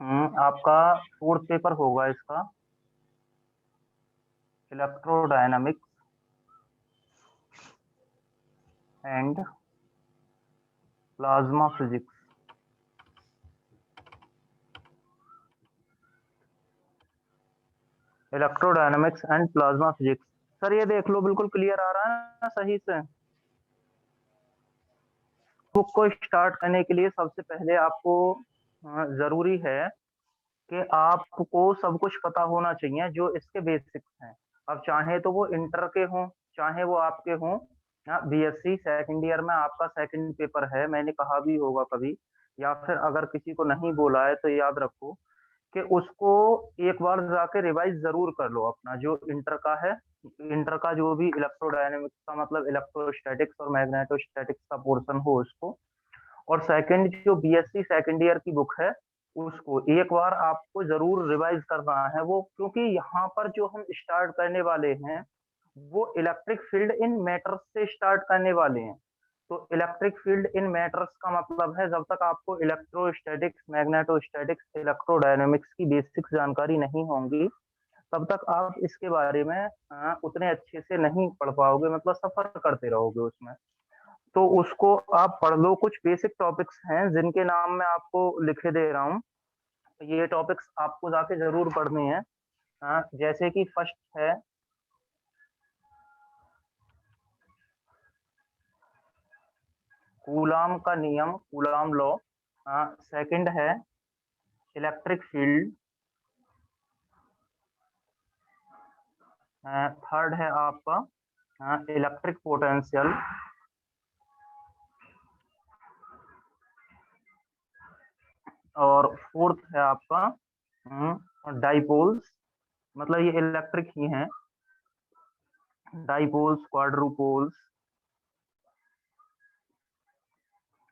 आपका fourth paper होगा इसका, electrodynamics and plasma physics. Electrodynamics and plasma physics. Sir ये देख लो, बिल्कुल क्लियर आ रहा है ना सही से? बुक को स्टार्ट करने के लिए सबसे पहले आपको जरूरी है कि आपको सब कुछ पता होना चाहिए जो इसके बेसिक्स हैं। अब चाहे तो वो इंटर के हों, चाहे वो आपके हों बीएससी सेकंड ईयर में, आपका सेकंड पेपर है, मैंने कहा भी होगा कभी, या फिर अगर किसी को नहीं बोला है तो याद रखो कि उसको एक बार जाके रिवाइज जरूर कर लो अपना जो इंटर का है। इंटर का जो भी इलेक्ट्रोडायनेमिक्स का मतलब इलेक्ट्रोस्टैटिक्स और मैग्नेटोस्टैटिक्स का पोर्शन हो उसको, और सेकंड जो बीएससी सेकंड ईयर की बुक है उसको एक बार आपको जरूर रिवाइज करना है वो, क्योंकि यहाँ पर जो हम स्टार्ट करने वाले हैं वो इलेक्ट्रिक फील्ड इन मैटर्स से स्टार्ट करने वाले हैं। तो इलेक्ट्रिक फील्ड इन मैटर्स का मतलब है जब तक आपको इलेक्ट्रोस्टैटिक्स, मैग्नेटोस्टैटिक्स, इलेक्ट्रोडायनेमिक्स की बेसिक जानकारी नहीं होंगी तब तक आप इसके बारे में उतने अच्छे से नहीं पढ़ पाओगे, मतलब सफर करते रहोगे उसमें। तो उसको आप पढ़ लो। कुछ बेसिक टॉपिक्स हैं जिनके नाम मैं आपको लिखे दे रहा हूँ, ये टॉपिक्स आपको जाके जरूर पढ़ने हैं। जैसे कि फर्स्ट है कूलाम का नियम, कूलाम लॉ। सेकंड है इलेक्ट्रिक फील्ड। थर्ड है आपका इलेक्ट्रिक पोटेंशियल। और फोर्थ है आपका डाइपोल्स, मतलब ये इलेक्ट्रिक ही हैं, डाइपोल्स, क्वाड्रुपोल्स।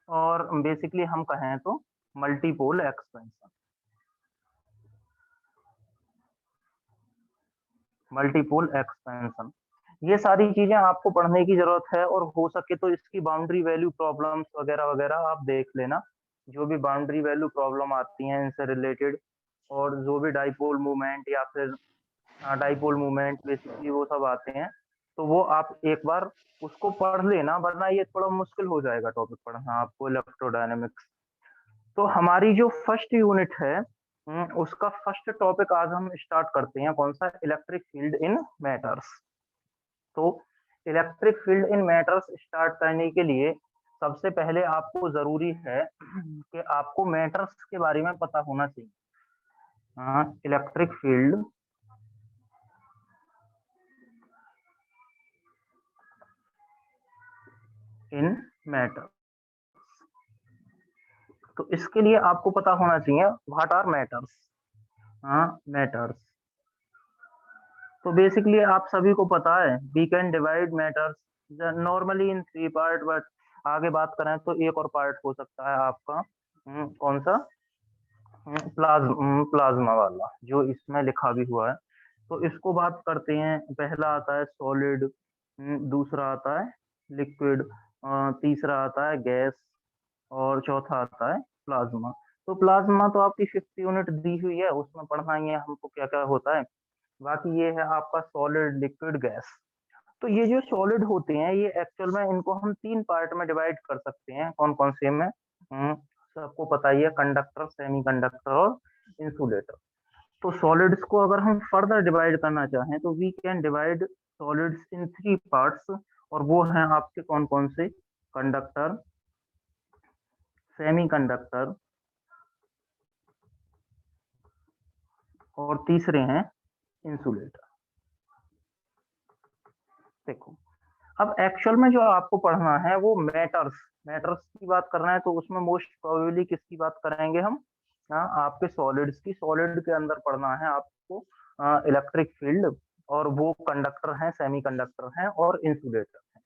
और बेसिकली हम कहें तो मल्टीपोल एक्सपेंशन, मल्टीपोल एक्सपेंशन। ये सारी चीजें आपको पढ़ने की जरूरत है, और हो सके तो इसकी बाउंड्री वैल्यू प्रॉब्लम्स वगैरह वगैरह आप देख लेना, जो भी बाउंड्री वैल्यू प्रॉब्लम आती हैं इनसे रिलेटेड, और जो भी डाइपोल मूवमेंट या फिर डाइपोल मूवमेंट बेसिकली वो सब आते हैं, तो वो आप एक बार उसको पढ़ लेना, वरना ये थोड़ा मुश्किल हो जाएगा टॉपिक पढ़ना आपको इलेक्ट्रोडायनेमिक्स। तो हमारी जो फर्स्ट यूनिट है उसका फर्स्ट टॉपिक आज हम स्टार्ट करते हैं, कौन सा? Electric field in matters. तो electric field in matters start करने के लिए सबसे पहले आपको जरूरी है कि आपको मैटर्स के बारे में पता होना चाहिए। इलेक्ट्रिक फील्ड इन मैटर, तो इसके लिए आपको पता होना चाहिए व्हाट आर मैटर्स। मैटर्स, तो बेसिकली आप सभी को पता है we can divide matters normally in three part, but आगे बात करें तो एक और पार्ट हो सकता है आपका कौन सा? प्लाज्मा वाला जो इसमें लिखा भी हुआ है। तो इसको बात करते हैं। पहला आता है सॉलिड, दूसरा आता है लिक्विड, तीसरा आता है गैस, और चौथा आता है प्लाज्मा। तो प्लाज्मा तो आपकी फिफ्थ यूनिट दी हुई है, उसमें पढ़ना ही है हमको क्या क्या होता है। बाकी ये है आपका सॉलिड, लिक्विड, गैस। तो ये जो सॉलिड होते हैं ये एक्चुअल में इनको हम तीन पार्ट में डिवाइड कर सकते हैं, कौन कौन से में? सबको पता ही है, कंडक्टर, सेमी कंडक्टर और इंसुलेटर। तो सॉलिड्स को अगर हम फर्दर डिवाइड करना चाहें तो we can divide solids in three parts, और वो हैं आपके कौन कौन से? कंडक्टर, सेमी कंडक्टर, और तीसरे हैं इंसुलेटर। देखो, अब एक्चुअल में जो आपको पढ़ना है वो मैटर्स, मैटर्स की बात करना है, तो उसमें मोस्ट प्रोबेबली किसकी बात करेंगे हम? आपके सॉलिड्स की। सॉलिड के अंदर पढ़ना है आपको इलेक्ट्रिक फील्ड, और वो कंडक्टर हैं, सेमी कंडक्टर हैं और इंसुलेटर हैं।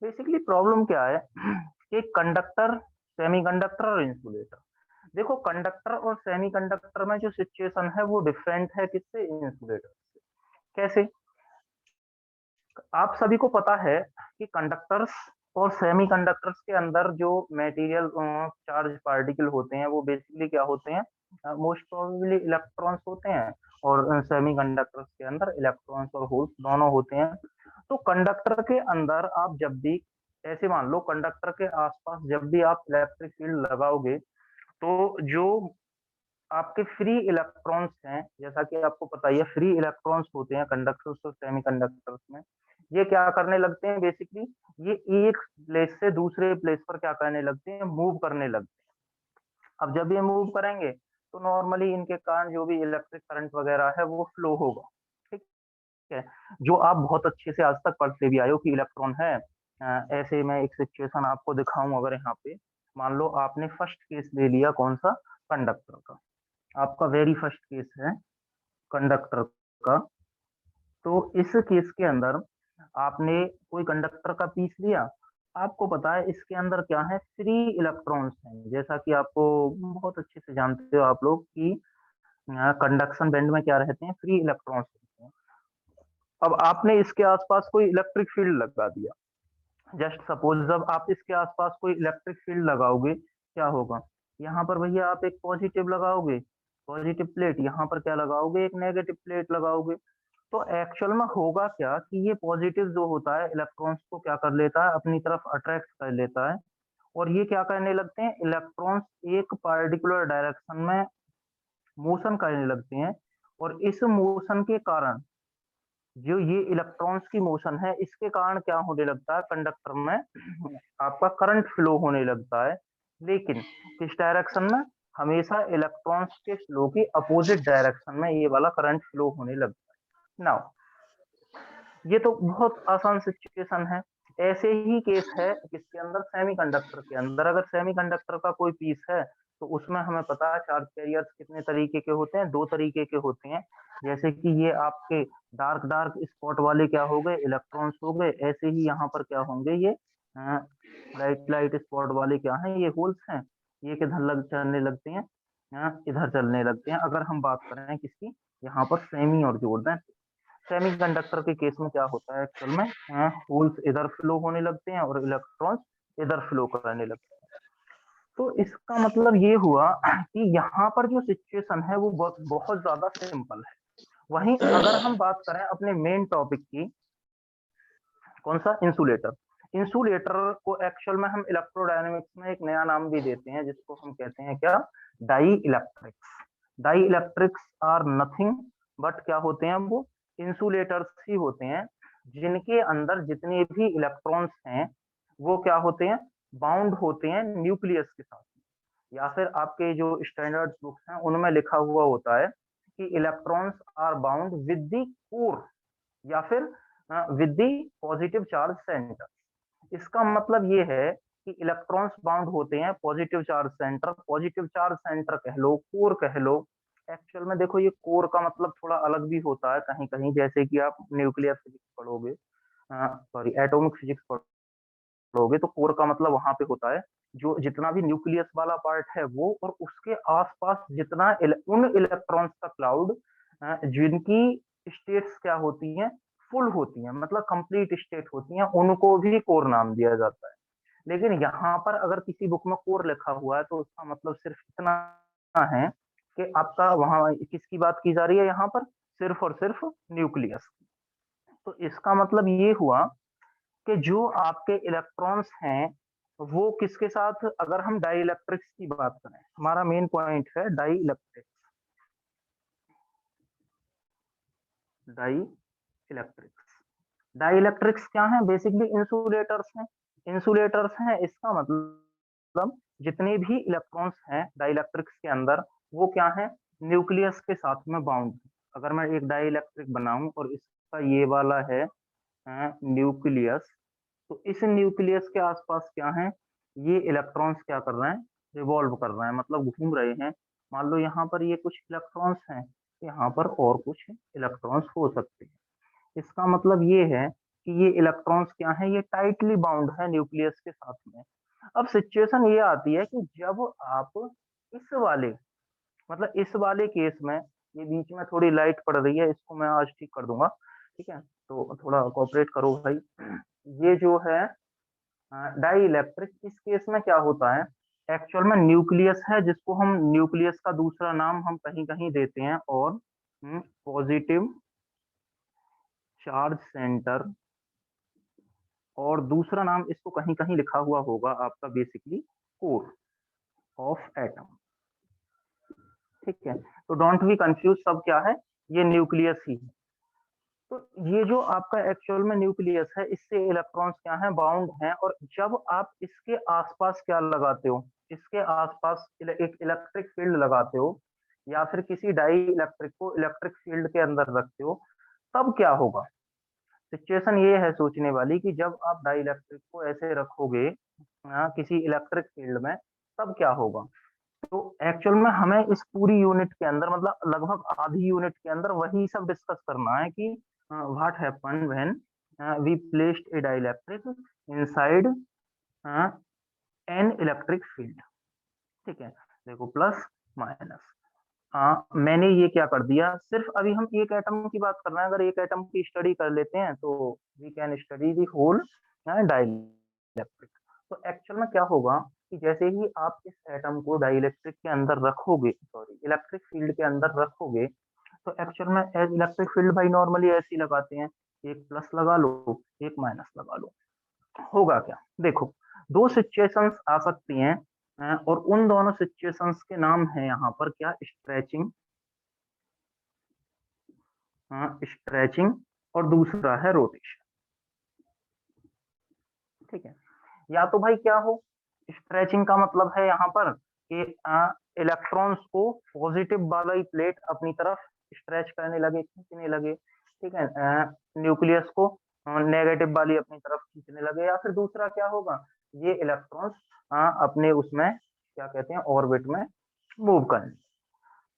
बेसिकली प्रॉब्लम क्या है कि कंडक्टर, सेमी कंडक्टर और इंसुलेटर, देखो कंडक्टर और सेमी कंडक्टर में जो सिचुएशन है वो डिफरेंट है किससे? इंसुलेटर से। कैसे? आप सभी को पता है कि कंडक्टर्स और सेमी कंडक्टर्स के अंदर जो मटेरियल चार्ज पार्टिकल होते हैं वो बेसिकली क्या होते हैं? मोस्ट प्रोबेबली इलेक्ट्रॉन्स होते हैं, और सेमीकंडक्टर्स के अंदर इलेक्ट्रॉन्स और होल्स दोनों होते हैं। तो कंडक्टर के अंदर आप जब भी, ऐसे मान लो कंडक्टर के आसपास जब भी आप इलेक्ट्रिक फील्ड लगाओगे, तो जो आपके फ्री इलेक्ट्रॉन्स हैं, जैसा कि आपको पता ही है फ्री इलेक्ट्रॉन्स होते हैं कंडक्टर्स और सेमीकंडक्टर्स में, ये क्या करने लगते हैं बेसिकली, ये एक प्लेस से दूसरे प्लेस पर क्या करने लगते हैं, मूव करने लगते हैं। अब जब ये मूव करेंगे तो नॉर्मली इनके कारण जो भी इलेक्ट्रिक करंट वगैरह है वो फ्लो होगा। ठीक है, जो आप बहुत अच्छे से आज तक पढ़ते भी आए हो कि इलेक्ट्रॉन है। ऐसे मैं एक सिचुएशन आपको दिखाऊं, अगर यहाँ पे मान लो आपने फर्स्ट केस ले लिया, कौन सा, कंडक्टर का, आपका वेरी फर्स्ट केस है कंडक्टर का। तो इस केस के अंदर आपने कोई कंडक्टर का पीस लिया, आपको पता है इसके अंदर क्या है, फ्री इलेक्ट्रॉन्स हैं, जैसा कि आपको बहुत अच्छे से जानते हो आप लोग कि कंडक्शन बैंड में क्या रहते हैं, फ्री इलेक्ट्रॉन्स रहते हैं। अब आपने इसके आसपास कोई इलेक्ट्रिक फील्ड लगा दिया, जस्ट सपोज जब आप इसके आसपास कोई इलेक्ट्रिक फील्ड लगाओगे, क्या होगा, यहाँ पर भैया आप एक पॉजिटिव लगाओगे, पॉजिटिव प्लेट, यहाँ पर क्या लगाओगे, एक नेगेटिव प्लेट लगाओगे। तो एक्चुअल में होगा क्या कि ये पॉजिटिव जो होता है इलेक्ट्रॉन्स को क्या कर लेता है, अपनी तरफ अट्रैक्ट कर लेता है, और ये क्या करने लगते हैं, इलेक्ट्रॉन्स एक पार्टिकुलर डायरेक्शन में मोशन करने लगते हैं, और इस मोशन के कारण, जो ये इलेक्ट्रॉन्स की मोशन है, इसके कारण क्या होने लगता है, कंडक्टर में आपका करंट फ्लो होने लगता है, लेकिन किस डायरेक्शन में, हमेशा इलेक्ट्रॉन्स के फ्लो की अपोजिट डायरेक्शन में ये वाला करंट फ्लो होने लगता है। नाउ ये तो बहुत आसान सिचुएशन है। ऐसे ही केस है किसके अंदर, सेमीकंडक्टर के अंदर। अगर सेमीकंडक्टर का कोई पीस है तो उसमें हमें पता है चार्ज कैरियर्स कितने तरीके के होते हैं, दो तरीके के होते हैं। जैसे कि ये आपके डार्क डार्क स्पॉट वाले क्या हो गए, इलेक्ट्रॉन्स हो गए, ऐसे ही यहाँ पर क्या होंगे, ये लाइट लाइट स्पॉट वाले क्या हैं, ये होल्स हैं। ये किधर चलने लगते हैं, इधर चलने लगते हैं। अगर हम बात करें किसकी, यहाँ पर सेमी और जोड़ दें, सेमीकंडक्टर के केस में क्या होता है एक्चुअल में, होल्स इधर फ्लो होने लगते हैं और इलेक्ट्रॉन्स इधर फ्लो करने लगते हैं। तो इसका मतलब ये हुआ कि यहाँ पर जो सिचुएशन है वो बहुत बहुत ज्यादा सिंपल है। वहीं अगर हम बात करें अपने मेन टॉपिक की, कौन सा, इंसुलेटर। इंसुलेटर को एक्चुअल में हम इलेक्ट्रोडायनेमिक्स में एक नया नाम भी देते हैं, जिसको हम कहते हैं क्या, dielectrics. Dielectrics are nothing but क्या होते हैं, वो इंसुलेटर्स ही होते हैं, जिनके अंदर जितने भी इलेक्ट्रॉन्स हैं वो क्या होते हैं, बाउंड होते हैं न्यूक्लियस के साथ। या फिर आपके जो स्टैंडर्ड बुक्स हैं उनमें लिखा हुआ होता है कि electrons are bound with the core, या फिर with the positive charge centre. इसका मतलब ये है कि इलेक्ट्रॉन्स बाउंड होते हैं positive charge centre, positive charge centre कह लो, कोर कह लो। एक्चुअल में देखो ये कोर का मतलब थोड़ा अलग भी होता है कहीं कहीं, जैसे कि आप न्यूक्लियर फिजिक्स पढ़ोगे, सॉरी एटॉमिक फिजिक्स पढ़ोगे, तो कोर का मतलब वहां पे होता है जो जितना भी न्यूक्लियस वाला पार्ट है वो, और उसके आसपास जितना उन इलेक्ट्रॉन्स का क्लाउड जिनकी स्टेट्स क्या होती हैं, फुल होती हैं, मतलब कंप्लीट स्टेट होती हैं, उनको भी कोर नाम दिया जाता है। लेकिन यहाँ पर अगर किसी बुक में कोर लिखा हुआ है तो उसका मतलब सिर्फ इतना है कि आपका वहां किसकी बात की जा रही है, यहाँ पर सिर्फ और सिर्फ न्यूक्लियस। तो इसका मतलब ये हुआ कि जो आपके इलेक्ट्रॉन्स हैं वो किसके साथ, अगर हम डाई इलेक्ट्रिक्स की बात करें, हमारा मेन पॉइंट है dielectrics. Dielectrics, dielectrics क्या है, बेसिकली इंसुलेटर्स हैं। इंसुलेटर्स हैं, इसका मतलब जितने भी इलेक्ट्रॉन्स हैं डाई इलेक्ट्रिक्स के अंदर वो क्या है, न्यूक्लियस के साथ में बाउंड। अगर मैं एक डाई इलेक्ट्रिक बनाऊं और इसका ये वाला है न्यूक्लियस, तो इस न्यूक्लियस के आसपास क्या है, ये इलेक्ट्रॉन्स क्या कर रहे हैं, रिवॉल्व कर रहे हैं, मतलब घूम रहे हैं। मान लो यहाँ पर ये कुछ इलेक्ट्रॉन्स हैं, यहाँ पर और कुछ इलेक्ट्रॉन्स हो सकते हैं। इसका मतलब ये है कि ये इलेक्ट्रॉन्स क्या है, ये टाइटली बाउंड है न्यूक्लियस के साथ में। अब सिचुएशन ये आती है कि जब आप इस वाले, मतलब इस वाले केस में, ये बीच में थोड़ी लाइट पड़ रही है, इसको मैं आज ठीक कर दूंगा, ठीक है, तो थोड़ा कोऑपरेट करो भाई। ये जो है डाई इलेक्ट्रिक, इस केस में क्या होता है एक्चुअल में न्यूक्लियस है, जिसको हम न्यूक्लियस का दूसरा नाम हम कहीं कहीं देते हैं, और पॉजिटिव चार्ज सेंटर, और दूसरा नाम इसको कहीं कहीं लिखा हुआ होगा आपका बेसिकली कोर ऑफ एटम। ठीक है, तो डोंट बी कंफ्यूज, सब क्या है, ये न्यूक्लियस ही है। तो ये जो आपका एक्चुअल में न्यूक्लियस है, इससे इलेक्ट्रॉन्स क्या हैं, बाउंड हैं, और जब आप इसके आसपास क्या लगाते हो, इसके आसपास एक इलेक्ट्रिक फील्ड लगाते हो, या फिर किसी डाई इलेक्ट्रिक को इलेक्ट्रिक फील्ड के अंदर रखते हो, तब क्या होगा। सिचुएशन ये है सोचने वाली कि जब आप डाई इलेक्ट्रिक को ऐसे रखोगे किसी इलेक्ट्रिक फील्ड में, तब क्या होगा। तो एक्चुअल में हमें इस पूरी यूनिट के अंदर, मतलब लगभग आधी यूनिट के अंदर, वही सब डिस्कस करना है कि what happen when we placed a dielectric inside an electric field. ठीक है, देखो प्लस माइनस, मैंने ये क्या कर दिया, सिर्फ अभी हम एक एटम की बात कर रहे हैं, अगर एक एटम की स्टडी कर लेते हैं तो we can study the whole dielectric. तो एक्चुअल में क्या होगा कि जैसे ही आप इस एटम को डाइलेक्ट्रिक के अंदर रखोगे, सॉरी इलेक्ट्रिक फील्ड के अंदर रखोगे, तो एक्चुअल में एज इलेक्ट्रिक फील्ड भाई नॉर्मली ऐसे ही लगाते हैं, एक प्लस लगा लो, एक माइनस लगा लो, होगा क्या, देखो दो सिचुएशंस आ सकती हैं, और उन दोनों सिचुएशंस के नाम है यहाँ पर क्या, स्ट्रेचिंग, स्ट्रेचिंग, और दूसरा है रोटेशन। ठीक है, या तो भाई क्या हो, स्ट्रेचिंग का मतलब है यहाँ पर कि इलेक्ट्रॉन्स को पॉजिटिव वाला ही प्लेट अपनी तरफ स्ट्रेच करने लगे, खींचने लगे। ठीक है, न्यूक्लियस को नेगेटिव वाली अपनी तरफ खींचने लगे, या फिर दूसरा क्या होगा, ये इलेक्ट्रॉन्स अपने उसमें क्या कहते हैं, ऑर्बिट में मूव करने।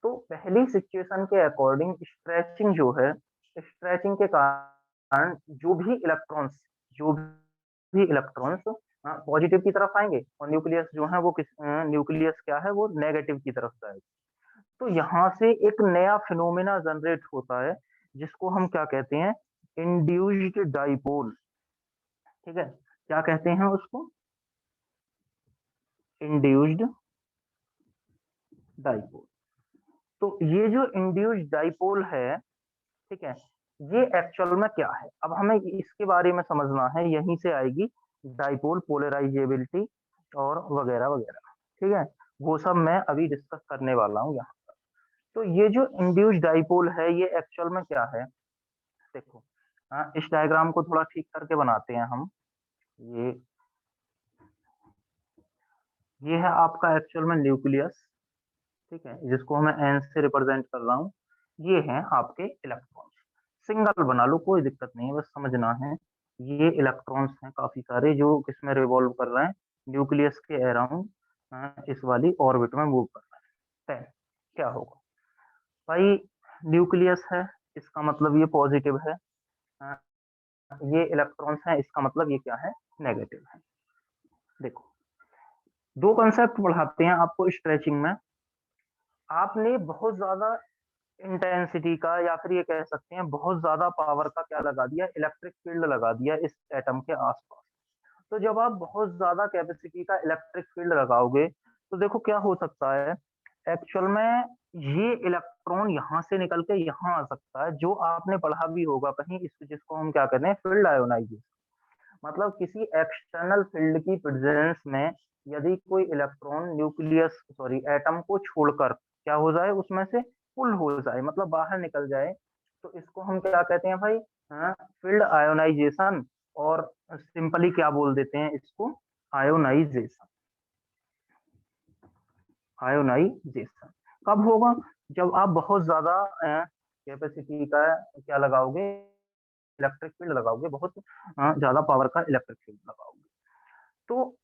तो पहली सिचुएशन के अकॉर्डिंग स्ट्रेचिंग जो है, स्ट्रेचिंग के कारण जो भी इलेक्ट्रॉन्स पॉजिटिव की तरफ आएंगे, और न्यूक्लियस जो है वो न्यूक्लियस क्या है, वो नेगेटिव की तरफ जाएगा। तो यहाँ से एक नया फिनोमेना जनरेट होता है, जिसको हम क्या कहते हैं, इंड्यूस्ड डाइपोल। ठीक है, क्या कहते हैं उसको, इंड्यूस्ड डाइपोल। तो ये जो इंड्यूस्ड डाइपोल है, ठीक है, ये एक्चुअल में क्या है, अब हमें इसके बारे में समझना है, यहीं से आएगी डाइपोल पोलराइजेबिलिटी और वगैरह वगैरह। ठीक है, वो सब मैं अभी डिस्कस करने वाला हूँ यहाँ पर। तो ये जो इंड्यूस्ड डाइपोल है, ये एक्चुअल में क्या है, देखो इस डायग्राम को थोड़ा ठीक करके बनाते हैं हम। ये ये है आपका एक्चुअल में न्यूक्लियस, ठीक है, जिसको मैं एन से रिप्रेजेंट कर रहा हूँ। ये हैं आपके इलेक्ट्रॉन्स, सिंगल बना लो कोई दिक्कत नहीं है, बस समझना है। ये इलेक्ट्रॉन्स हैं काफी सारे जो किसमें रिवॉल्व कर रहे हैं, न्यूक्लियस के अराउंड इस वाली ऑर्बिट में मूव कर रहे हैं। तो क्या होगा भाई, न्यूक्लियस है, इसका मतलब ये पॉजिटिव है, अ, ये इलेक्ट्रॉन्स हैं, इसका मतलब ये क्या है, नेगेटिव है। देखो दो कंसेप्ट पढ़ाते हैं आपको स्ट्रेचिंग में। आपने बहुत ज्यादा इंटेंसिटी का, या फिर ये कह सकते हैं बहुत ज्यादा पावर का क्या लगा दिया, इलेक्ट्रिक फील्ड लगा दिया इस एटम के आसपास। तो जब आप बहुत ज्यादा कैपेसिटी का इलेक्ट्रिक फील्ड लगाओगे, तो देखो क्या हो सकता है, एक्चुअल में ये इलेक्ट्रॉन यहाँ से निकल के यहाँ आ सकता है, जो आपने पढ़ा भी होगा कहीं, इस जिसको हम क्या कहते हैं, फील्ड आयोनाइजेशन। मतलब किसी एक्सटर्नल फील्ड की प्रेजेंस में यदि कोई इलेक्ट्रॉन न्यूक्लियस, सॉरी एटम को छोड़कर क्या हो जाए, उसमें से पुल हो जाए, मतलब बाहर निकल जाए, तो इसको हम क्या कहते हैं भाई, फील्ड आयोनाइजेशन, और सिंपली क्या बोल देते हैं इसको, आयोनाइजेशन। आयोनाइजेशन कब होगा, जब आप बहुत ज्यादा कैपेसिटी का क्या लगाओगे, इलेक्ट्रिक फील्ड लगाओगे, बहुत ज्यादा पावर का इलेक्ट्रिक फील्ड लगाओगे, तो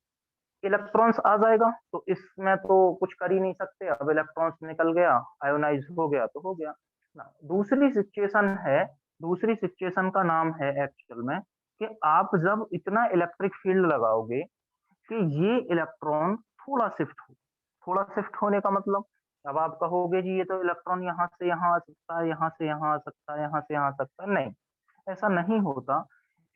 इलेक्ट्रॉन्स आ जाएगा, तो इसमें तो कुछ कर ही नहीं सकते, अब इलेक्ट्रॉन्स निकल गया, आयोनाइज हो गया तो हो गया ना। दूसरी सिचुएशन है, दूसरी सिचुएशन का नाम है एक्चुअल में कि आप जब इतना इलेक्ट्रिक फील्ड लगाओगे कि ये इलेक्ट्रॉन थोड़ा शिफ्ट हो, थोड़ा शिफ्ट होने का मतलब, अब आप कहोगे जी ये तो इलेक्ट्रॉन यहाँ से यहाँ आ सकता है, यहाँ से यहाँ आ सकता है, यहाँ से यहाँ आ सकता है, नहीं, ऐसा नहीं होता।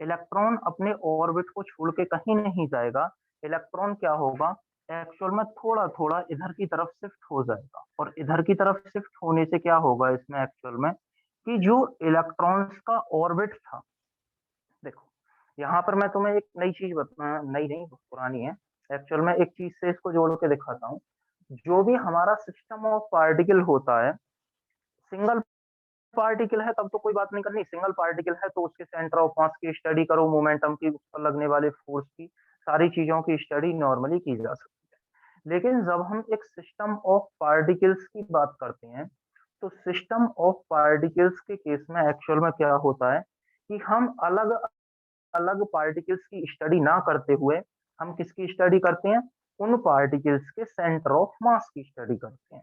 इलेक्ट्रॉन अपने ऑर्बिट को छोड़ के कहीं नहीं जाएगा, इलेक्ट्रॉन क्या होगा, एक्चुअल में थोड़ा थोड़ा इधर की तरफ शिफ्ट हो जाएगा, और इधर की तरफ शिफ्ट होने से क्या होगा इसमें एक्चुअल में, कि जो इलेक्ट्रॉन्स का ऑर्बिट था, देखो यहाँ पर मैं तुम्हें एक नई चीज बता, नई नहीं पुरानी है, एक्चुअल में एक चीज से इसको जोड़ के दिखाता हूँ। जो भी हमारा सिस्टम ऑफ पार्टिकल होता है, सिंगल पार्टिकल है तब तो कोई बात नहीं करनी, सिंगल पार्टिकल है तो उसके सेंटर ऑफ मास की स्टडी करो, मोमेंटम की, उस पर लगने वाले फोर्स की, सारी चीजों की स्टडी नॉर्मली की जा सकती है। लेकिन जब हम एक सिस्टम ऑफ पार्टिकल्स की बात करते हैं, तो सिस्टम ऑफ पार्टिकल्स के केस में एक्चुअल में क्या होता है कि हम अलग अलग पार्टिकल्स की स्टडी ना करते हुए हम किसकी स्टडी करते हैं, उन पार्टिकल्स के सेंटर ऑफ मास की स्टडी करते हैं।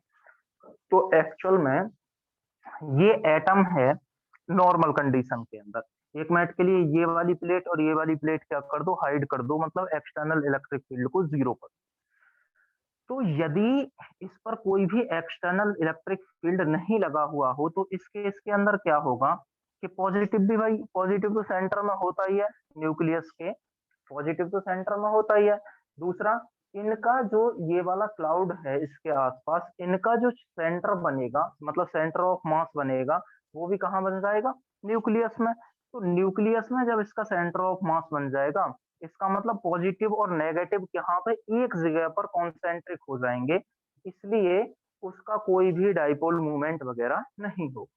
तो एक्चुअल में ये एटम है नॉर्मल कंडीशन के अंदर, एक मिनट के लिए ये वाली प्लेट और ये वाली प्लेट क्या कर दो, हाइड कर दो, मतलब एक्सटर्नल इलेक्ट्रिक फील्ड को जीरो कर दो। तो यदि इस पर कोई भी एक्सटर्नल इलेक्ट्रिक फील्ड नहीं लगा हुआ हो, तो इस केस के अंदर क्या होगा कि पॉजिटिव भी, भाई पॉजिटिव तो सेंटर में होता ही है, न्यूक्लियस के पॉजिटिव तो सेंटर में होता ही है। दूसरा, इनका जो ये वाला क्लाउड है इसके आसपास, इनका जो सेंटर बनेगा, मतलब सेंटर ऑफ मास बनेगा, वो भी कहाँ बन जाएगा, न्यूक्लियस में। तो न्यूक्लियस में जब इसका सेंटर ऑफ मास बन जाएगा, इसका मतलब पॉजिटिव और नेगेटिव यहाँ पे एक जगह पर कॉन्सेंट्रिक हो जाएंगे, इसलिए उसका कोई भी डाइपोल मूवमेंट वगैरह नहीं हो।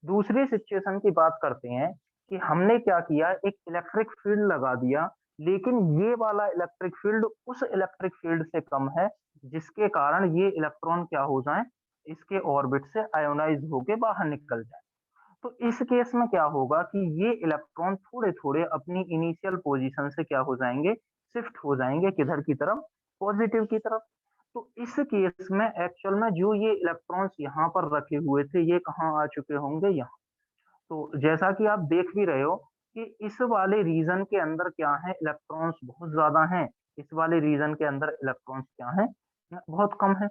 दूसरी सिचुएशन की बात करते हैं कि हमने क्या किया, एक इलेक्ट्रिक फील्ड लगा दिया, लेकिन ये वाला इलेक्ट्रिक फील्ड उस इलेक्ट्रिक फील्ड से कम है, जिसके कारण ये इलेक्ट्रॉन क्या हो जाए, इसके ऑर्बिट से आयोनाइज होके बाहर निकल जाए। तो इस केस में क्या होगा कि ये इलेक्ट्रॉन थोड़े थोड़े अपनी इनिशियल पोजीशन से क्या हो जाएंगे, शिफ्ट हो जाएंगे, किधर की तरफ, पॉजिटिव की तरफ। तो इस केस में एक्चुअल में जो ये इलेक्ट्रॉन्स यहाँ पर रखे हुए थे, ये कहाँ आ चुके होंगे, यहाँ। तो जैसा कि आप देख भी रहे हो कि इस वाले रीजन के अंदर क्या है, इलेक्ट्रॉन्स बहुत ज्यादा हैं, इस वाले रीजन के अंदर इलेक्ट्रॉन्स क्या है, बहुत कम है।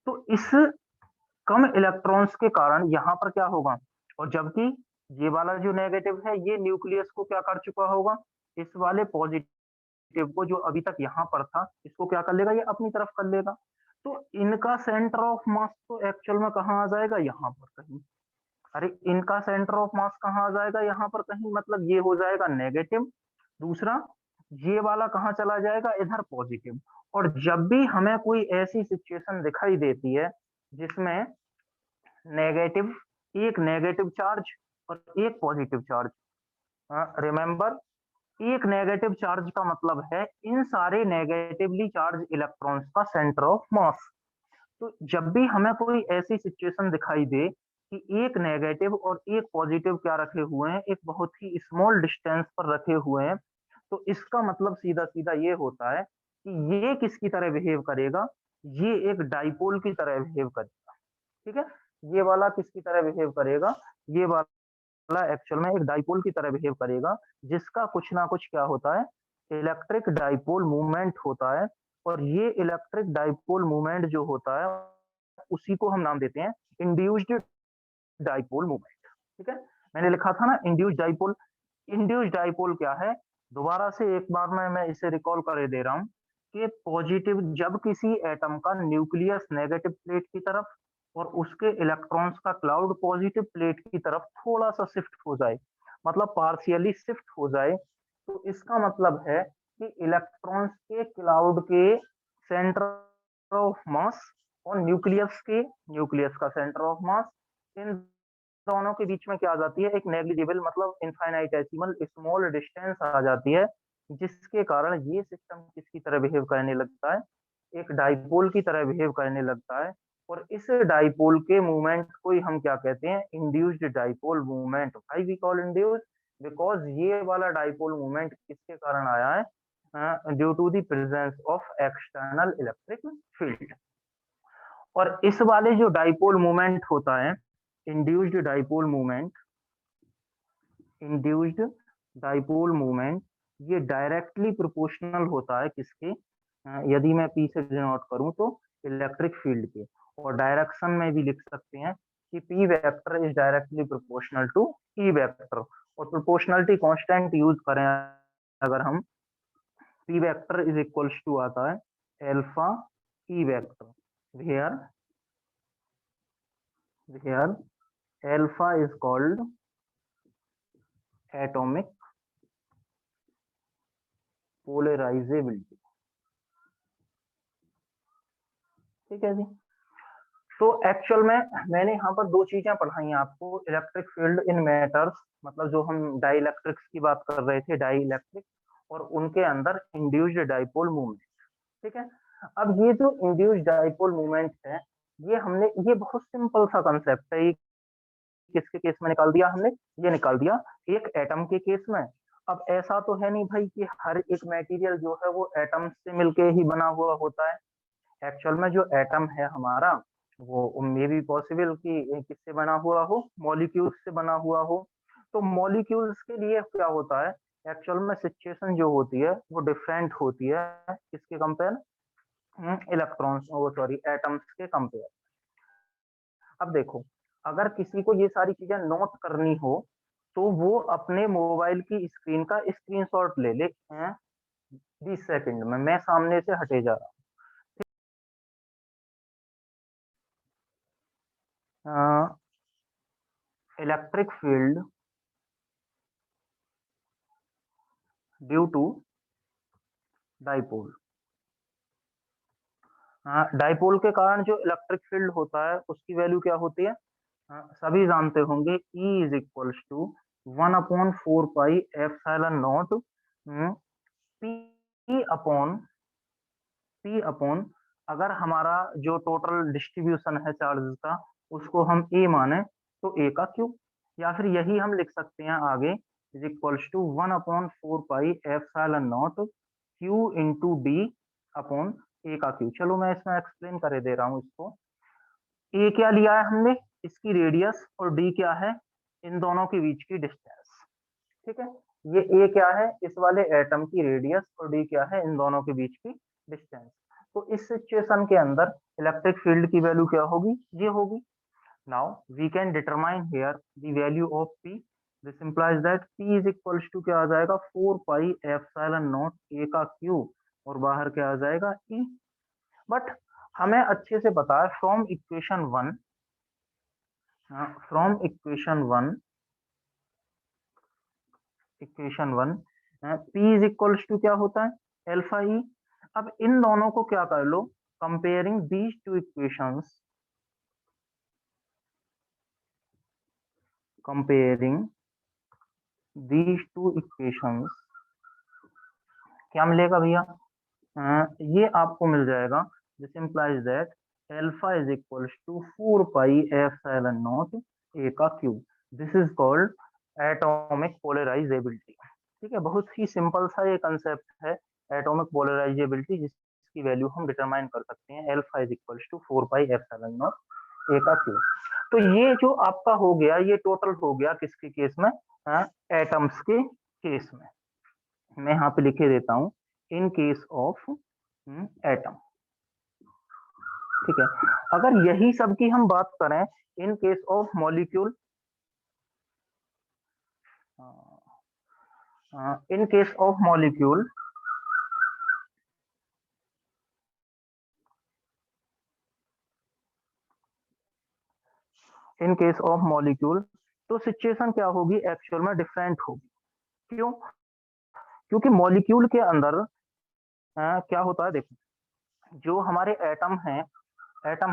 तो इस कम इलेक्ट्रॉन्स के कारण यहाँ पर क्या होगा, और जबकि ये वाला जो नेगेटिव है ये न्यूक्लियस को क्या कर चुका होगा, इस वाले पॉजिटिव को जो अभी तक यहाँ पर था, इसको क्या कर लेगा, ये अपनी तरफ कर लेगा। तो इनका सेंटर ऑफ मास तो एक्चुअल में कहाँ आ जाएगा, यहाँ पर कहीं। अरे इनका सेंटर ऑफ मास कहाँ आ जाएगा, यहाँ पर कहीं, मतलब ये हो जाएगा नेगेटिव। दूसरा, ये वाला कहाँ चला जाएगा, इधर पॉजिटिव। और जब भी हमें कोई ऐसी सिचुएशन दिखाई देती है जिसमें नेगेटिव, एक नेगेटिव चार्ज और एक पॉजिटिव चार्ज, रिमेंबर, एक नेगेटिव चार्ज का मतलब है इन सारे नेगेटिवली चार्ज इलेक्ट्रॉन्स का सेंटर ऑफ मास। तो जब भी हमें कोई ऐसी सिचुएशन दिखाई दे कि एक नेगेटिव और एक पॉजिटिव क्या रखे हुए हैं, एक बहुत ही स्मॉल डिस्टेंस पर रखे हुए हैं, तो इसका मतलब सीधा सीधा ये होता है कि ये किसकी तरह बिहेव करेगा, ये एक डाइपोल की तरह बिहेव करेगा। ठीक है, ये वाला किसकी तरह बिहेव करेगा, ये वाला एक्चुअल में एक डाइपोल की तरह बिहेव करेगा, जिसका कुछ ना कुछ क्या होता है, इलेक्ट्रिक डाइपोल मूवमेंट होता है। और ये इलेक्ट्रिक डाइपोल मूवमेंट जो होता है, उसी को हम नाम देते हैं इंड्यूस्ड डाइपोल मूवमेंट। ठीक है, मैंने लिखा था ना इंड्यूस्ड डाइपोल। इंड्यूस्ड डाइपोल क्या है, दोबारा से एक बार मैं इसे रिकॉल कर दे रहा हूँ कि पॉजिटिव, जब किसी एटम का न्यूक्लियस नेगेटिव प्लेट की तरफ और उसके इलेक्ट्रॉन्स का क्लाउड पॉजिटिव प्लेट की तरफ थोड़ा सा शिफ्ट हो जाए, मतलब पार्शियली शिफ्ट हो जाए, तो इसका मतलब है कि इलेक्ट्रॉन्स के क्लाउड के सेंटर ऑफ मास और न्यूक्लियस का सेंटर ऑफ मास, इन दोनों के बीच में क्या आ जाती है, एक नेग्लिजिबल, मतलब इनफाइनाइटेसिमल स्मॉल डिस्टेंस आ जाती है, जिसके कारण ये सिस्टम किसकी तरह बिहेव करने लगता है, एक डाइपोल की तरह बिहेव करने लगता है। और इस डाइपोल के मूवमेंट को ही हम क्या कहते हैं, induced dipole movement. Why we call induced, because ये वाला डाइपोल मूवमेंट किसके कारण आया है, due to the presence of external electric field. और इस वाले जो डाइपोल मूवमेंट होता है, induced dipole movement, induced dipole movement, ये डायरेक्टली प्रोपोर्शनल होता है किसके, यदि मैं पी से डिनोट करूं तो इलेक्ट्रिक फील्ड के। और डायरेक्शन में भी लिख सकते हैं कि P vector is directly proportional to E vector. और प्रोपोर्शनलिटी कांस्टेंट यूज करें अगर हम, P vector is equals to आता है alpha e vector, where alpha is called atomic polarizability। ठीक है जी। तो एक्चुअल में मैंने यहाँ पर दो चीजें पढ़ाई आपको, इलेक्ट्रिक फील्ड इन मैटर्स, मतलब जो हम डाई इलेक्ट्रिक्स की बात कर रहे थे, डाई इलेक्ट्रिक, और उनके अंदर इंड्यूस्ड डाइपोल मूवमेंट। ठीक है। अब ये जो इंड्यूस्ड डाइपोल मूवमेंट है, ये बहुत सिंपल सा कंसेप्ट है। ये किसके केस में निकाल दिया हमने? ये निकाल दिया एक एटम के केस में। अब ऐसा तो है नहीं भाई कि हर एक मटेरियल जो है वो एटम से मिलके ही बना हुआ होता है। एक्चुअल में जो एटम है हमारा, वो मे भी पॉसिबल कि किससे बना हुआ हो, मॉलिक्यूल्स से बना हुआ हो। तो मॉलिक्यूल्स के लिए क्या होता है, एक्चुअल में सिचुएशन जो होती है वो डिफरेंट होती है किसके कंपेयर, इलेक्ट्रॉन्स, वो सॉरी एटम्स के कंपेयर। अब देखो, अगर किसी को ये सारी चीजें नोट करनी हो तो वो अपने मोबाइल की स्क्रीन का स्क्रीनशॉट ले ले 20 सेकंड में, मैं सामने से हटे जा रहा हूँ। Electric field due to dipole, dipole के कारण जो इलेक्ट्रिक फील्ड होता है उसकी वैल्यू क्या होती है, सभी जानते होंगे, E is equals to 1/4 pi epsilon naught P upon, अगर हमारा जो टोटल डिस्ट्रीब्यूशन है चार्जेस का उसको हम ए माने तो ए का क्यूब, या फिर यही हम लिख सकते हैं आगे, is equals to 1/4 pi epsilon not q into d upon a का क्यूब। चलो मैं इसमें एक्सप्लेन कर दे रहा हूँ इसको। ए क्या लिया है हमने, इसकी रेडियस, और डी क्या है, इन दोनों के बीच की डिस्टेंस। ठीक है। ये ए क्या है, इस वाले एटम की रेडियस, और डी क्या है, इन दोनों के बीच की डिस्टेंस। तो इस सिचुएशन के अंदर इलेक्ट्रिक फील्ड की वैल्यू क्या होगी, ये होगी। Now we can determine here the value of P. This implies that P is equals to क्या आ जाएगा, 4 पाई एप्सिलॉन नॉट ए का क्यूब, और बाहर क्या आ जाएगा, ई। बट हमें अच्छे से पता है from equation one, from equation one P is equals to क्या होता है, एल्फा ई। अब इन दोनों को क्या कर लो, comparing these two equations, comparing these two equations, क्या मिलेगा भैया, ये आपको मिल जाएगा, this implies that alpha is equals to 4 pi epsilon not a का cube. This is called atomic polarisability. ठीक है, बहुत ही सिंपल सा ये कंसेप्ट है, एटॉमिक पोलराइजेबिलिटी, जिसकी वैल्यू हम डिटरमाइन कर सकते हैं, alpha is equals to 4 pi epsilon not a का क्यूब। तो ये जो आपका हो गया, ये टोटल हो गया किसके केस में, एटम्स के केस में। मैं यहाँ पे लिखे देता हूँ, इन केस ऑफ एटम। ठीक है। अगर यही सब की हम बात करें in case of molecule, in case of molecule, in case of molecule, तो सिचुएशन क्या होगी, एक्चुअल में डिफरेंट होगी। क्यों? क्योंकि मॉलिक्यूल के अंदर क्या होता है, देखो, जो हमारे एटम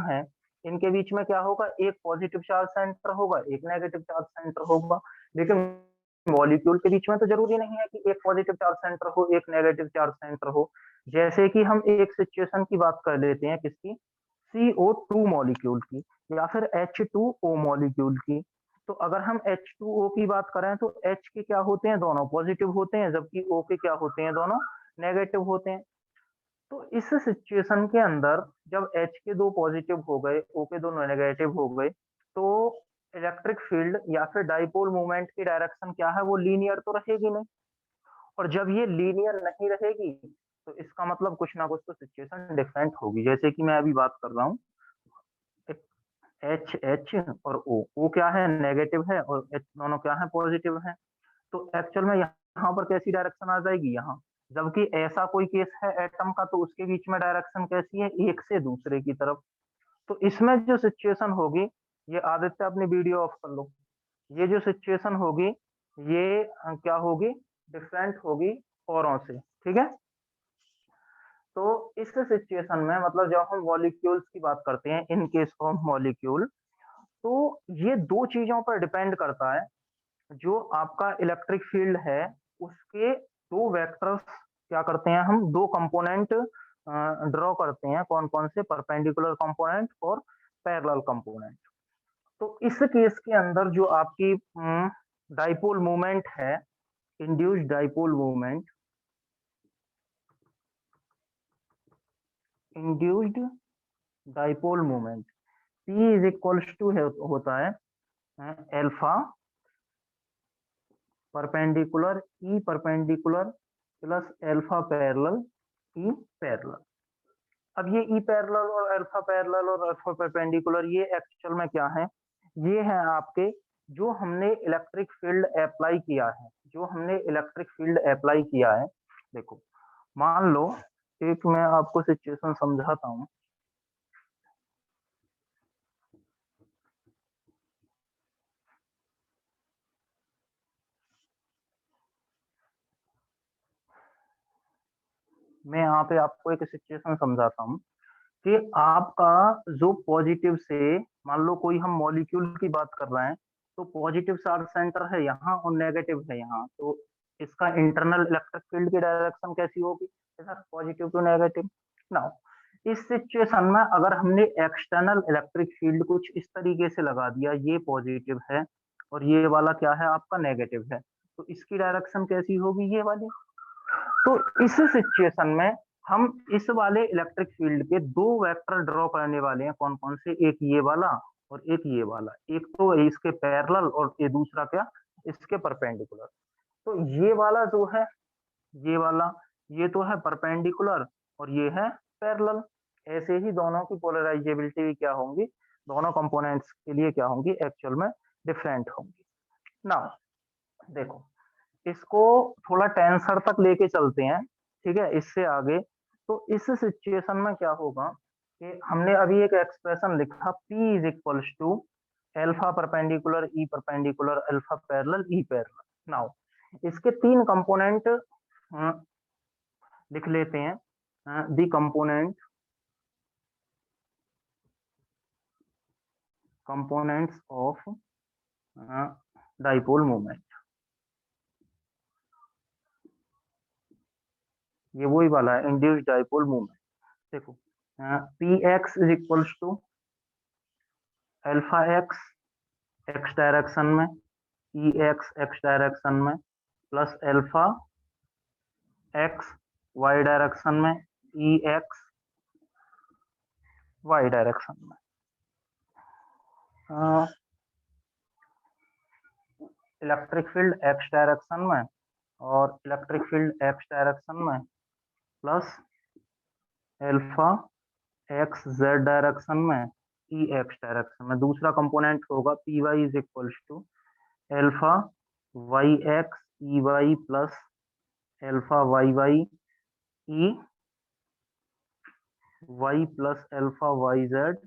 है, इनके बीच में क्या होगा, एक पॉजिटिव चार्ज सेंटर होगा, एक नेगेटिव चार्ज सेंटर होगा। लेकिन मॉलिक्यूल के बीच में तो जरूरी नहीं है कि एक पॉजिटिव चार्ज सेंटर हो, एक नेगेटिव चार्ज सेंटर हो। जैसे कि हम एक सिचुएशन की बात कर लेते हैं, किसकी, CO2 मॉलिक्यूल की, या फिर H2O मॉलिक्यूल की। तो अगर हम H2O की बात करें तो H के क्या होते हैं, दोनों पॉजिटिव होते हैं, जबकि O के क्या होते हैं, दोनों नेगेटिव होते हैं। तो इस सिचुएशन के अंदर जब H के दो पॉजिटिव हो गए, O के दो नेगेटिव हो गए, तो इलेक्ट्रिक फील्ड या फिर डाइपोल मूवमेंट की डायरेक्शन क्या है, वो लीनियर तो रहेगी नहीं। और जब ये लीनियर नहीं रहेगी तो इसका मतलब कुछ ना कुछ तो सिचुएशन डिफरेंट होगी। जैसे कि मैं अभी बात कर रहा हूँ, एच एच और ओ क्या है, नेगेटिव है, और एच दोनों क्या है, पॉजिटिव है। तो एक्चुअल में यहाँ पर कैसी डायरेक्शन आ जाएगी, यहाँ जबकि ऐसा कोई केस है एटम का, तो उसके बीच में डायरेक्शन कैसी है, एक से दूसरे की तरफ। तो इसमें जो सिचुएशन होगी, ये आदित्य अपनी वीडियो ऑफ कर लो, ये जो सिचुएशन होगी ये क्या होगी, डिफरेंट होगी औरों से, ठीक है। तो इस सिचुएशन में मतलब जब हम मॉलिक्यूल्स की बात करते हैं, इन केस ऑफ मॉलिक्यूल, तो ये दो चीजों पर डिपेंड करता है। जो आपका इलेक्ट्रिक फील्ड है उसके दो वेक्टर्स क्या करते हैं, हम दो कंपोनेंट ड्रॉ करते हैं, कौन कौन से, परपेंडिकुलर कंपोनेंट और पैरेलल कंपोनेंट। तो इस केस के अंदर जो आपकी डाइपोल मूवमेंट है, induced dipole movement, induced dipole movement P is equals to होता है alpha perpendicular E perpendicular plus alpha parallel E parallel. अब ये ई पैरेलल और अल्फा परपेंडिकुलर ये एक्चुअल में क्या है, ये है आपके जो हमने इलेक्ट्रिक फील्ड अप्लाई किया है, जो हमने इलेक्ट्रिक फील्ड अप्लाई किया है। देखो मान लो, एक मैं आपको सिचुएशन समझाता हूँ। मैं यहाँ पे आपको एक सिचुएशन समझाता हूँ कि आपका जो पॉजिटिव से, मान लो कोई हम मॉलिक्यूल की बात कर रहे हैं, तो पॉजिटिव चार्ज सेंटर है यहाँ और नेगेटिव है यहाँ, तो इसका इंटरनल इलेक्ट्रिक फील्ड की डायरेक्शन कैसी होगी sir, positive to negative. Now इस सिचुएशन में अगर हमने एक्सटर्नल इलेक्ट्रिक फील्ड कुछ इस तरीके से लगा दिया, ये पॉजिटिव है और ये वाला क्या है आपका नेगेटिव है, तो इसकी डायरेक्शन कैसी होगी, ये वाली। तो इस सिचुएशन में हम इस वाले इलेक्ट्रिक फील्ड के दो वेक्टर ड्रॉ करने वाले हैं, कौन कौन से, एक ये वाला और एक ये वाला, एक तो इसके पैरेलल और ये दूसरा क्या, इसके परपेंडिकुलर। तो ये वाला जो है, ये वाला, ये तो है परपेंडिकुलर और ये है पैरेलल। ऐसे ही दोनों की पोलराइजेबिलिटी क्या होंगी, दोनों कंपोनेंट्स के लिए क्या होंगी, एक्चुअल में डिफरेंट होंगी। नाउ देखो, इसको थोड़ा टेंसर तक लेके चलते हैं, ठीक है, इससे आगे। तो इस सिचुएशन में क्या होगा कि हमने अभी एक एक्सप्रेशन लिखा P is equals to alpha perpendicular E perpendicular alpha parallel E parallel. Now इसके तीन कंपोनेंट लिख लेते हैं, the components of dipole movement, ये वही वाला है इंड्यूस्ड डाइपोल मूवमेंट। देखो P X is equals to alpha X X direction में, ई एक्स एक्स डायरेक्शन में, plus alpha X Y direction में, ई एक्स वाई डायरेक्शन में। इलेक्ट्रिक फील्ड एक्स डायरेक्शन में और इलेक्ट्रिक फील्ड एक्स डायरेक्शन में, plus alpha X Z direction में, E X direction में। दूसरा कंपोनेंट होगा P Y is equals to alpha Y X E Y plus alpha Y Y E Y plus alpha Y Z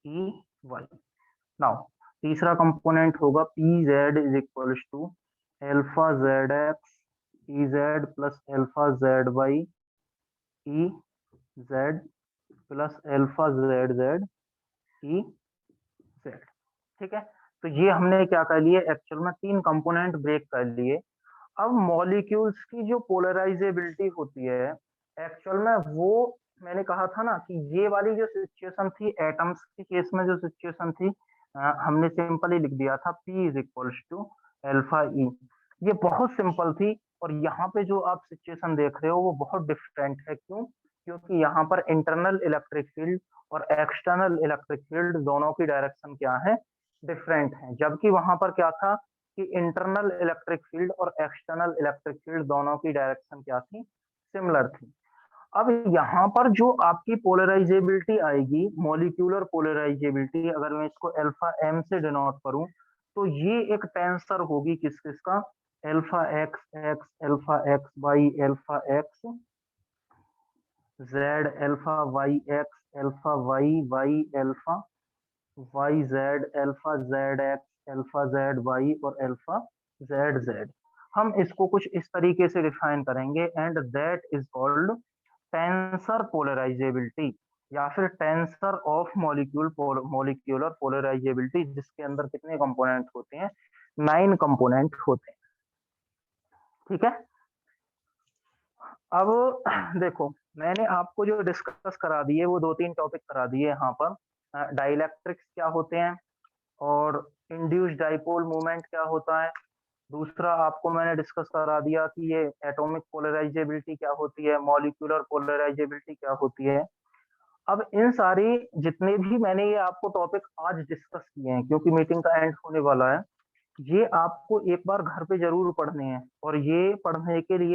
E Y. Now तीसरा कंपोनेंट होगा P Z is equals to alpha Z X E Z plus alpha Z Y E Z plus alpha Z Z E Z. ठीक है, तो ये हमने क्या कर लिए, एक्चुअल में तीन कंपोनेंट ब्रेक कर लिए। अब मॉलिक्यूल्स की जो पोलराइजेबिलिटी होती है एक्चुअल में, वो मैंने कहा था ना कि ये वाली जो सिचुएशन थी एटम्स के केस में, जो सिचुएशन थी हमने सिंपली लिख दिया था P is equals to alpha E. ये बहुत सिंपल थी, और यहाँ पे जो आप सिचुएशन देख रहे हो वो बहुत डिफरेंट है। क्यों? क्योंकि यहाँ पर इंटरनल इलेक्ट्रिक फील्ड और एक्सटर्नल इलेक्ट्रिक फील्ड दोनों की डायरेक्शन क्या है, डिफरेंट है। जबकि वहां पर क्या था कि इंटरनल इलेक्ट्रिक फील्ड और एक्सटर्नल इलेक्ट्रिक फील्ड दोनों की डायरेक्शन क्या थी, सिमिलर थी। अब यहाँ पर जो आपकी पोलराइजेबिलिटी आएगी, मॉलिक्यूलर पोलराइजेबिलिटी, अगर मैं इसको अल्फा एम से डिनोट करूं, तो ये एक टेंसर होगी किस किस का, alpha X X, alpha X Y, alpha X Z, alpha Y X, alpha Y Y, alpha Y Z, alpha Z X, alpha Z Y और अल्फा जेड जेड। हम इसको कुछ इस तरीके से डिफाइन करेंगे, and that is called tensor polarizability, या फिर टेंसर ऑफ मॉलिक्यूलर पोलराइजेबिलिटी, जिसके अंदर कितने कंपोनेंट होते हैं? 9 कंपोनेंट होते हैं। ठीक है। अब देखो, मैंने आपको जो डिस्कस करा दिए वो 2-3 टॉपिक करा दिए यहाँ पर। डाइलेक्ट्रिक्स क्या होते हैं, और इंड्यूस्ड डाइपोल मूवमेंट क्या होता है। दूसरा आपको मैंने डिस्कस करा दिया कि ये एटॉमिक पोलराइजेबिलिटी क्या होती है, मॉलिक्यूलर पोलराइजेबिलिटी क्या होती है। अब इन सारी जितने भी मैंने ये आपको टॉपिक आज डिस्कस किए हैं, क्योंकि मीटिंग का एंड होने वाला है, ये आपको एक बार घर पे जरूर पढ़ने हैं, और ये पढ़ने के लिए